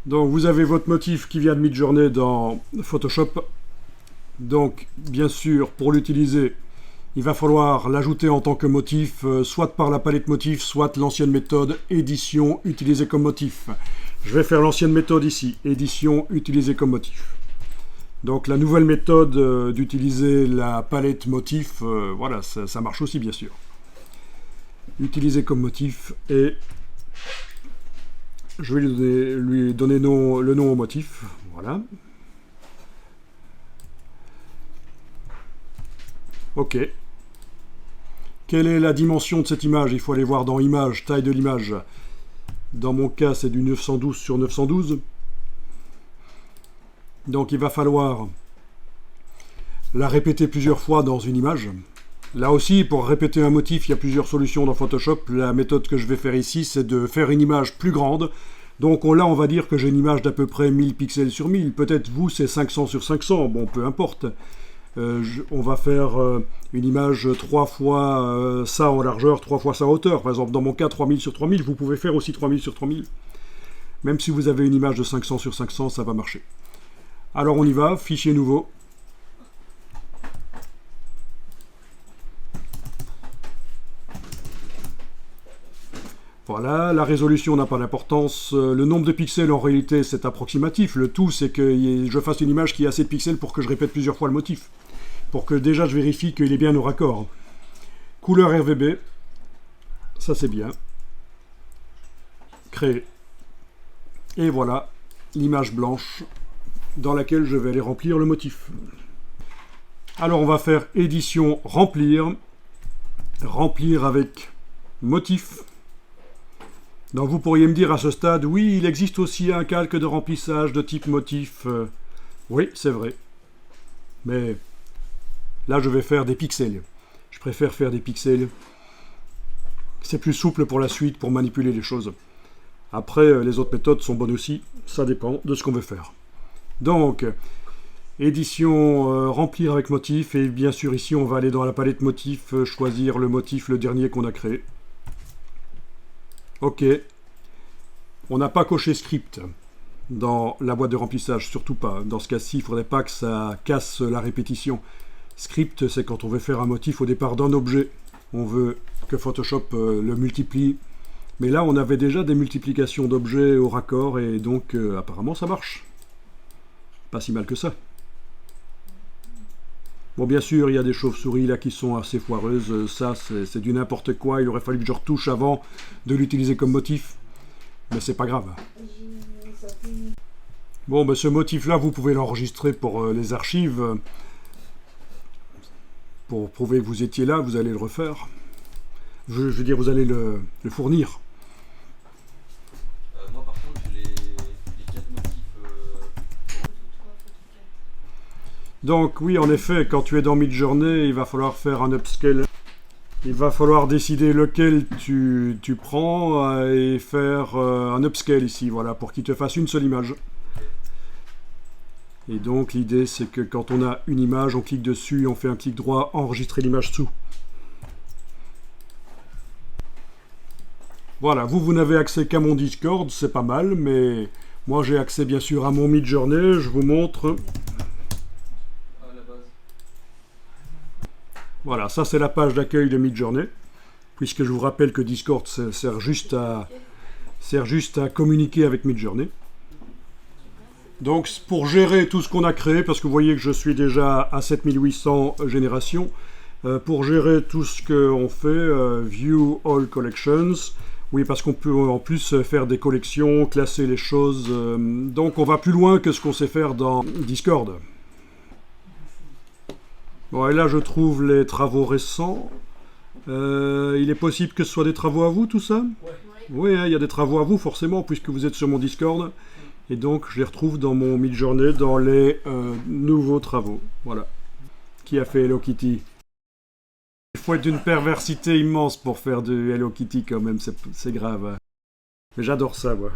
Donc vous avez votre motif qui vient de Midjourney dans Photoshop. Donc bien sûr, pour l'utiliser, il va falloir l'ajouter en tant que motif, soit par la palette motif, soit l'ancienne méthode édition utilisée comme motif. Je vais faire l'ancienne méthode ici, édition utilisée comme motif. Donc la nouvelle méthode d'utiliser la palette motif, voilà, ça marche aussi bien sûr. Utiliser comme motif et je vais lui donner le nom au motif, voilà. Ok. Quelle est la dimension de cette image? Il faut aller voir dans Images, taille de l'image. Dans mon cas, c'est du 912 sur 912. Donc il va falloir la répéter plusieurs fois dans une image. Là aussi, pour répéter un motif, il y a plusieurs solutions dans Photoshop. La méthode que je vais faire ici, c'est de faire une image plus grande. Donc là, on va dire que j'ai une image d'à peu près 1000 pixels sur 1000. Peut-être vous, c'est 500 sur 500. Bon, peu importe. On va faire une image 3 fois ça en largeur, 3 fois ça en hauteur. Par exemple, dans mon cas, 3000 sur 3000. Vous pouvez faire aussi 3000 sur 3000. Même si vous avez une image de 500 sur 500, ça va marcher. Alors on y va, fichier nouveau. Voilà, la résolution n'a pas d'importance. Le nombre de pixels, en réalité, c'est approximatif. Le tout, c'est que je fasse une image qui a assez de pixels pour que je répète plusieurs fois le motif. Pour que déjà, je vérifie qu'il est bien au raccord. Couleur RGB. Ça, c'est bien. Créer. Et voilà, l'image blanche dans laquelle je vais aller remplir le motif. Alors, on va faire édition, remplir. Remplir avec motif. Donc vous pourriez me dire à ce stade, oui, il existe aussi un calque de remplissage de type motif. Oui, c'est vrai. Mais là, je vais faire des pixels. Je préfère faire des pixels. C'est plus souple pour la suite, pour manipuler les choses. Après, les autres méthodes sont bonnes aussi. Ça dépend de ce qu'on veut faire. Donc, édition, remplir avec motif. Et bien sûr, ici, on va aller dans la palette motif, choisir le motif, le dernier qu'on a créé. Ok, on n'a pas coché script dans la boîte de remplissage, surtout pas. Dans ce cas-ci, il ne faudrait pas que ça casse la répétition. Script, c'est quand on veut faire un motif au départ d'un objet. On veut que Photoshop le multiplie. Mais là, on avait déjà des multiplications d'objets au raccord, et donc apparemment ça marche. Pas si mal que ça. Bon, bien sûr, il y a des chauves-souris là qui sont assez foireuses. Ça, c'est du n'importe quoi. Il aurait fallu que je retouche avant de l'utiliser comme motif. Mais c'est pas grave. Bon, ben, ce motif-là, vous pouvez l'enregistrer pour les archives. Pour prouver que vous étiez là, vous allez le refaire. Je veux dire, vous allez le fournir. Moi, par contre, j'ai les 4 motifs. Donc oui, en effet, quand tu es dans Midjourney, il va falloir faire un upscale. Il va falloir décider lequel tu prends et faire un upscale ici, voilà, pour qu'il te fasse une seule image. Et donc l'idée, c'est que quand on a une image, on clique dessus, on fait un clic droit, enregistrer l'image sous. Voilà, vous n'avez accès qu'à mon Discord, c'est pas mal, mais moi j'ai accès bien sûr à mon Midjourney, je vous montre. Voilà, ça c'est la page d'accueil de Midjourney, puisque je vous rappelle que Discord sert juste à communiquer avec Midjourney. Donc pour gérer tout ce qu'on a créé, parce que vous voyez que je suis déjà à 7800 générations, pour gérer tout ce qu'on fait, View All Collections, oui parce qu'on peut en plus faire des collections, classer les choses, donc on va plus loin que ce qu'on sait faire dans Discord. Bon, et là, je trouve les travaux récents. Il est possible que ce soit des travaux à vous, tout ça? Oui, hein, il y a des travaux à vous, forcément, puisque vous êtes sur mon Discord. Et donc, je les retrouve dans mon Midjourney, dans les nouveaux travaux. Voilà. Qui a fait Hello Kitty? Il faut être d'une perversité immense pour faire de Hello Kitty, quand même. C'est grave. Mais j'adore ça, moi.